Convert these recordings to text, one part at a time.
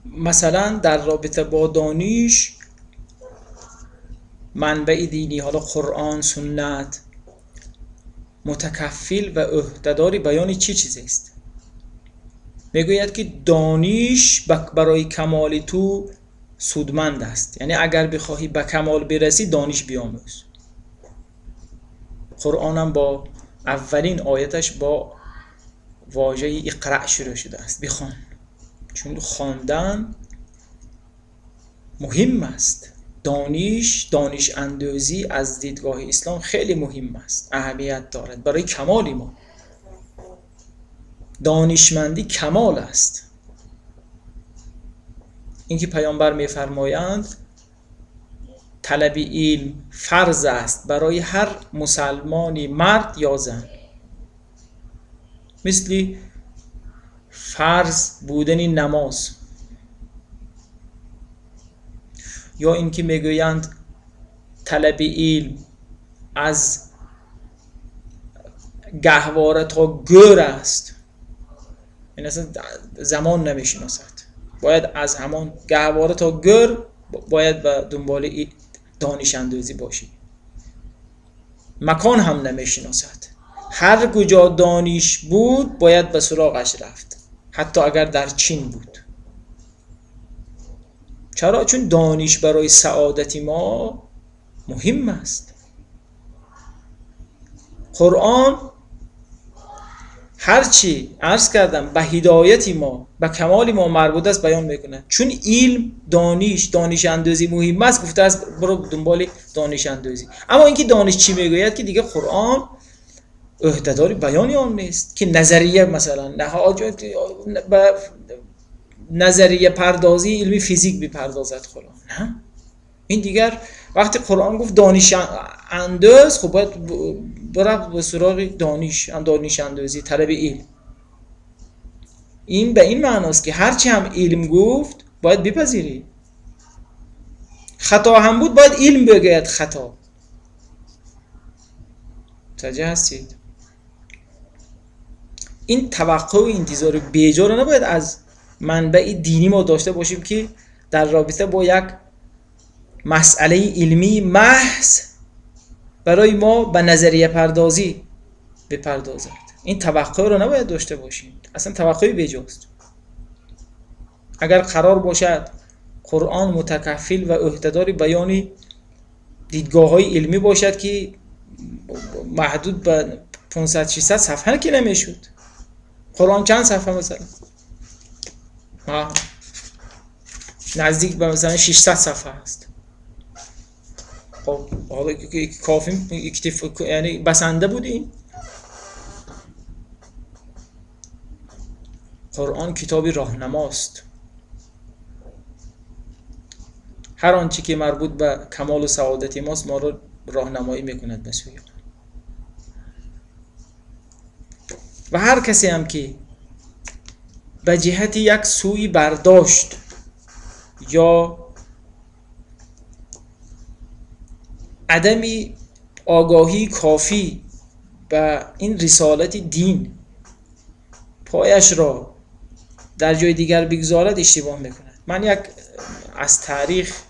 مثلا در رابطه با دانش، منبع دینی، حالا قرآن، سنت، متکفل و عهده‌دار بیان چه چیزی است؟ میگوید که دانش برای کمال تو سودمند است، یعنی اگر بخواهی به کمال برسی دانش بیاموز. قرآن هم با اولین آیتش با واژه اقرأ شروع شده است، بخوان، چون خواندن مهم است. دانش اندازی از دیدگاه اسلام خیلی مهم است، اهمیت دارد برای کمال ما. دانشمندی کمال است. اینکه پیامبر می‌فرمایند طلب علم فرض است برای هر مسلمانی، مرد یا زن، مثل فرض بودن نماز. یا اینکه میگویند طلب علم از گهواره تا گر است، این اصلا زمان نمیشناسد، باید از همان گهواره تا گر باید به دنبال دانش اندازی باشی. مکان هم نمیشناسد، هر کجا دانش بود باید به سراغش رفت، حتی اگر در چین بود. چرا؟ چون دانش برای سعادت ما مهم است. قرآن هرچی عرض کردم به هدایت ما، به کمال ما مربوط است بیان میکنه. چون علم، دانش اندازی مهم است، گفته است برو دنبال دانش اندازی. اما اینکه دانش چی میگوید که دیگه قرآن عهده‌دار بیان آن نیست که نظریه مثلا به نظریه پردازی علمی فیزیک بپردازد قرآن. نه، این دیگر وقتی قرآن گفت دانش انداز، خب باید برفت به سراغ دانش اندازی، طلب علم. این به این معناست که هرچی هم علم گفت باید بپذیری. خطا هم بود باید علم بگوید خطا. متوجه هستید؟ این توقع و انتظار بیجا رو نباید از منبع دینی ما داشته باشیم که در رابطه با یک مسئله علمی محض برای ما به نظریه پردازی بپردازد. این توقع رو نباید داشته باشیم، اصلا توقعی بیجاست. اگر قرار باشد قرآن متکفل و عهده‌دار بیان دیدگاه‌های علمی باشد که محدود به 500-600 صفحه که نمیشد. قرآن چند صفحه مثلا؟ نزدیک به مثلا 600 صفحه است. خب حالا کافی یعنی بسنده بودیم. قرآن کتابی راهنماست. هر آنچه که مربوط به کمال و سعادت ماست ما رو راهنمایی میکند به سوی آن. و هر کسی هم که به جهت یک سوی برداشت یا عدمی آگاهی کافی به این رسالت دین پایش را در جای دیگر بگذارد اشتباه میکند. من از تاریخ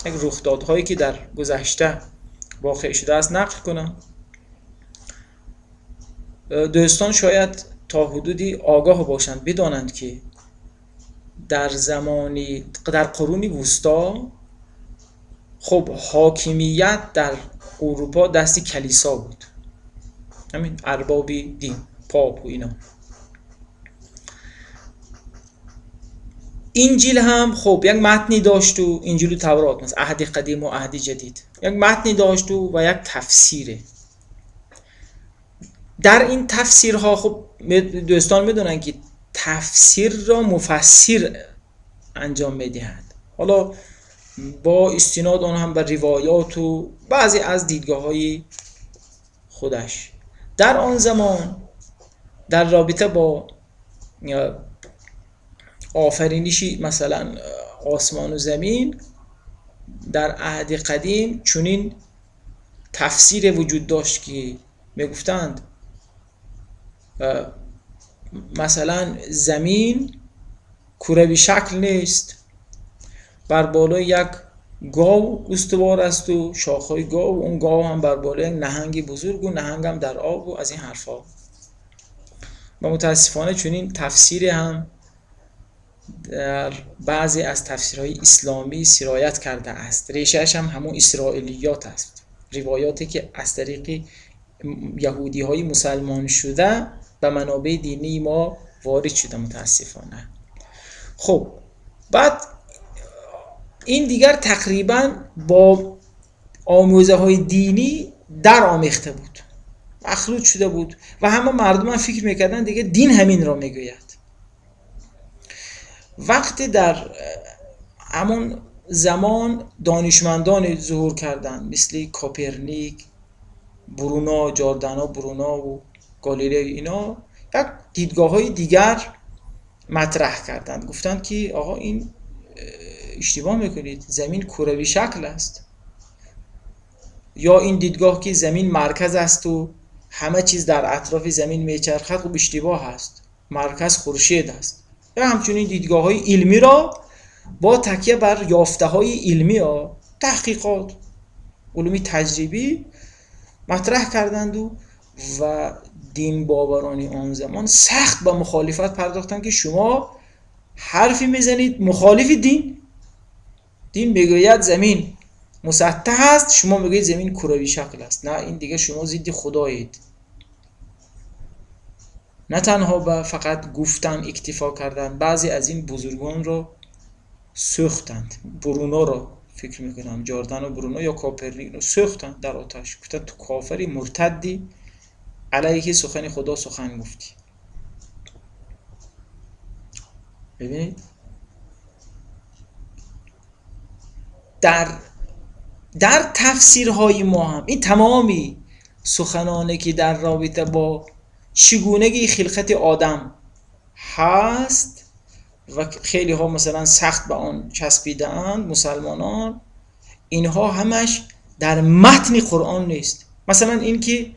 یک رخدادهایی که در گذشته واقع شده است نقل کنم. دوستان شاید تا حدودی آگاه باشند، بدانند که در قرون وسطا خب حاکمیت در اروپا دست کلیسا بود، همین ارباب دین، پاپ و اینا. انجیل هم خب یک متنی داشت، و انجیل و تورات مثلا عهد قدیم و عهد جدید یک متنی داشت و یک تفسیره. در این تفسیرها خب دوستان میدونن که تفسیر را مفسر انجام میدهد، حالا با استناد آن هم به روایات و بعضی از دیدگاه‌های خودش. در آن زمان در رابطه با آفرینشی مثلا آسمان و زمین در عهد قدیم چنین تفسیر وجود داشت که میگفتند مثلا زمین کروی شکل نیست، بر بالای یک گاو استوار است و شاخهای گاو، اون گاو هم بر بالای یک نهنگ بزرگ و نهنگ هم در آب و از این حرفا. و متاسفانه چنین تفسیری هم در بعضی از تفسیرهای اسلامی سرایت کرده است. ریشهش هم همون اسرائیلیات است، روایاتی که از طریق یهودی های مسلمان شده به منابع دینی ما وارد شده متاسفانه. خب بعد این دیگر تقریبا با آموزه های دینی در آمیخته بود، مخلوط شده بود و همه مردم هم فکر میکردن دیگه دین همین را میگوید. وقتی در همون زمان دانشمندان ظهور کردند مثل کوپرنیک، برونو، جاردانو برونو و گالیله، اینا یک دیدگاه های دیگر مطرح کردند. گفتند که آقا این اشتباه میکنید، زمین کروی شکل است. یا این دیدگاه که زمین مرکز است و همه چیز در اطراف زمین میچرخد، خب اشتباه است، مرکز خورشید است. یا همچنین دیدگاه های علمی را با تکیه بر یافته های علمی ها، تحقیقات علومی تجربی مطرح کردند و دین باورانی آن زمان سخت به مخالفت پرداختند که شما حرفی میزنید مخالف دین. دین میگوید زمین مسطح است، شما میگوید زمین کروی شکل است. نه، این دیگه شما ضد خدایید. نه تنها به فقط گفتن اکتفا کردن، بعضی از این بزرگان را سوختند. برونو را فکر میکنم، جاردانو برونو یا کوپرنیک را سوختند در آتش، گفتند تو کافری، مرتدی، علیه سخن خدا سخن گفتی. ببینید در تفسیرهای ما هم این تمامی سخنانی که در رابطه با چگونگی خلقت آدم هست و خیلی ها مثلا سخت به آن چسبیده اند مسلمانان، اینها همش در متن قرآن نیست. مثلا این که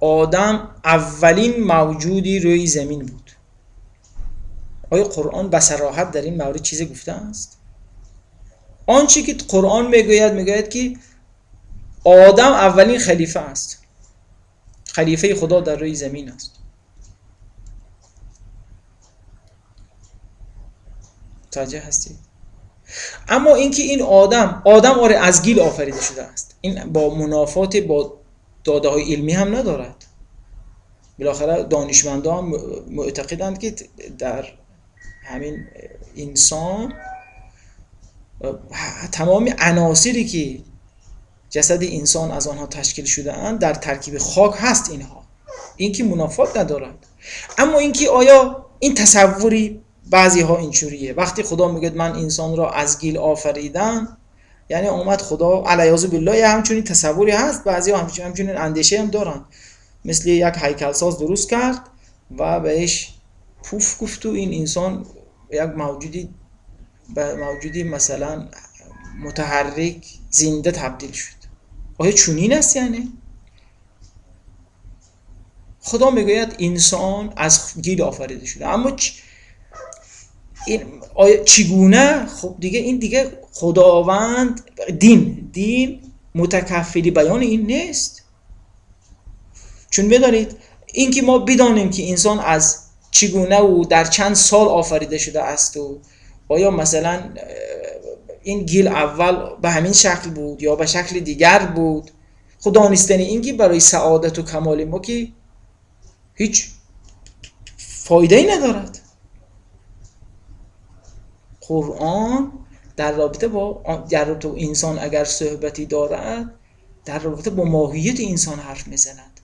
آدم اولین موجودی روی زمین بود، آیا قرآن به صراحت در این مورد چیزی گفته است؟ آنچه که قرآن میگوید که آدم اولین خلیفه است، خلیفه خدا در روی زمین است. متوجه هستی؟ اما اینکه این آدم آره از گیل آفریده شده است، این با منافات با داده های علمی هم ندارد. بالاخره دانشمندان معتقدند که در همین انسان تمام عناصری که جسد انسان از آنها تشکیل شده اند در ترکیب خاک هست. اینها این که منافات ندارد. اما اینکه آیا این تصوری بعضی ها اینجوریه، وقتی خدا میگه من انسان را از گیل آفریدم، یعنی اومد خدا علیاذ بالله، همچنین تصوری هست. بعضی ها همچنین اندیشه هم دارن، مثل یک هیکلساز درست کرد و بهش پوف گفت و این انسان یک موجودی مثلا متحرک زنده تبدیل شد. آیا چنین است؟ یعنی خدا میگوید انسان از گیل آفریده شده، اما آیا چگونه؟ خب دیگه این دیگه خداوند دین متکفل بیان این نیست. چون بدانید این که ما بدانیم که انسان از چگونه و در چند سال آفریده شده است و آیا مثلا این گیل اول به همین شکل بود یا به شکل دیگر بود، خدا دانستن این که برای سعادت و کمال ما که هیچ فایده ای ندارد. قرآن در رابطه با انسان اگر صحبتی دارد، در رابطه با ماهیت انسان حرف میزند،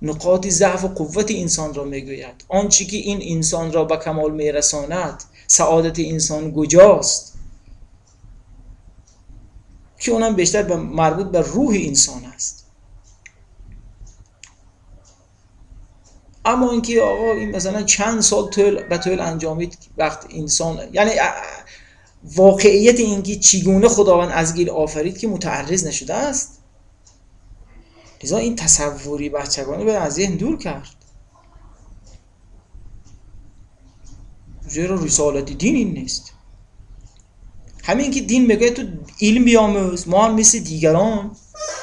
نقاط ضعف و قوت انسان را میگوید، آنچه که این انسان را به کمال میرساند، سعادت انسان کجاست، که اونم بیشتر مربوط به روح انسان است. اما اینکه آقا این مثلا چند سال به طول انجامید وقت انسان، یعنی واقعیت اینکه چگونه خداوند از گیل آفرید که متعرض نشده است، لذا این تصوری بچگانه باید از ذهن دور کرد. زیرا رسالت دین این نیست. همین که دین میگه تو علم بیاموز، ما هم مثل دیگران،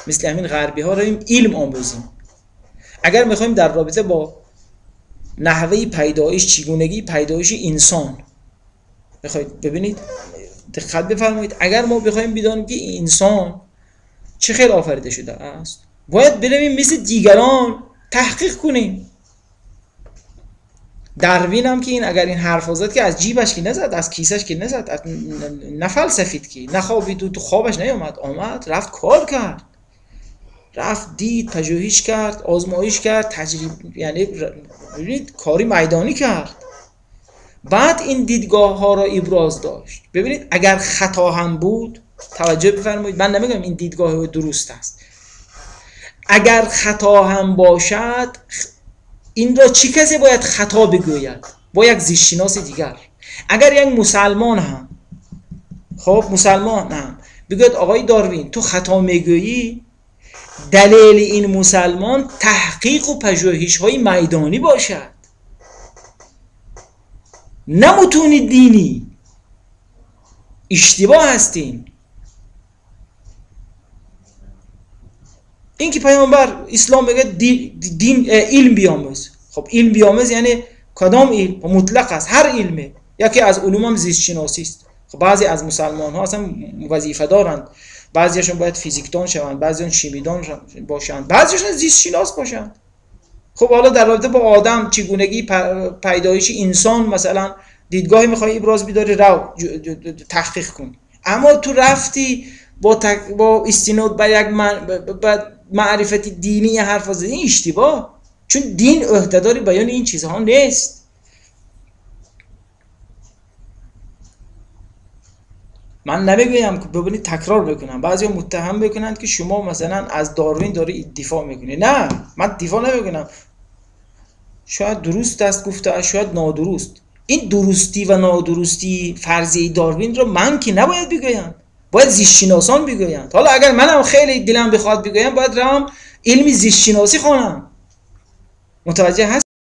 مثل همین غربی ها رویم علم آموزیم. اگر میخوایم در رابطه با نحوه پیدایش، چگونگی پیدایش انسان بخواید ببینید، دقت بفرمایید، اگر ما بخوایم بدانیم که انسان چه خیلی آفریده شده است، باید بریم مثل دیگران تحقیق کنیم. داروین هم که این اگر این حرف زد که از جیبش که نزد، از کیسش که نزد، نه فلسفید که نه خوابید، تو خوابش نیامد، آمد رفت کار کرد، رفت دید، پژوهش کرد، آزمایش کرد، تجربه، یعنی ببینید کاری میدانی کرد، بعد این دیدگاه ها را ابراز داشت. ببینید اگر خطا هم بود، توجه بفرمایید، من نمیگم این دیدگاه درست است، اگر خطا هم باشد این را چی کسی باید خطا بگوید؟ با یک زیستشناس دیگر. اگر یک مسلمان هم، خب مسلمان هم بگوید آقای داروین تو خطا میگویی، دلیل این مسلمان تحقیق و پژوهش های میدانی باشد، نه متون دینی. اشتباه هستیم. این که پیامبر اسلام بگه دین علم بیاموز، خب علم بیاموز یعنی کدام علم؟ مطلق است، هر علمه. یکی از علوم هم زیست شناسی است. خب بعضی از مسلمان ها اصلا وظیفه دارند، بعضیشون باید فیزیکدان شوند، بعضیشون شیمیدان باشند، بعضیشون زیست شناس باشند. خب حالا در رابطه با آدم چگونگی پیدایش انسان مثلا دیدگاهی میخوای ابراز بداری، رو تحقیق کن. اما تو رفتی با استناد بر یک معرفت دینی حرف زدن، این اشتباه، چون دین عهدهدار بیان این چیزها نیست. من نمیگویم که ببینید تکرار بکنم، بعضیا متهم بکنند که شما مثلا از داروین داری دفاع میکنی. نه، من دفاع نمیکنم، شاید درست است گفته، شاید نادرست. این درستی و نادرستی فرضیه داروین رو من که نباید بگویم، باید زیست شناسان بگویند. حالا اگر منم خیلی دلم بخواد بگویم، باید رم علمی زیست شناسی خوانم. متوجه هست؟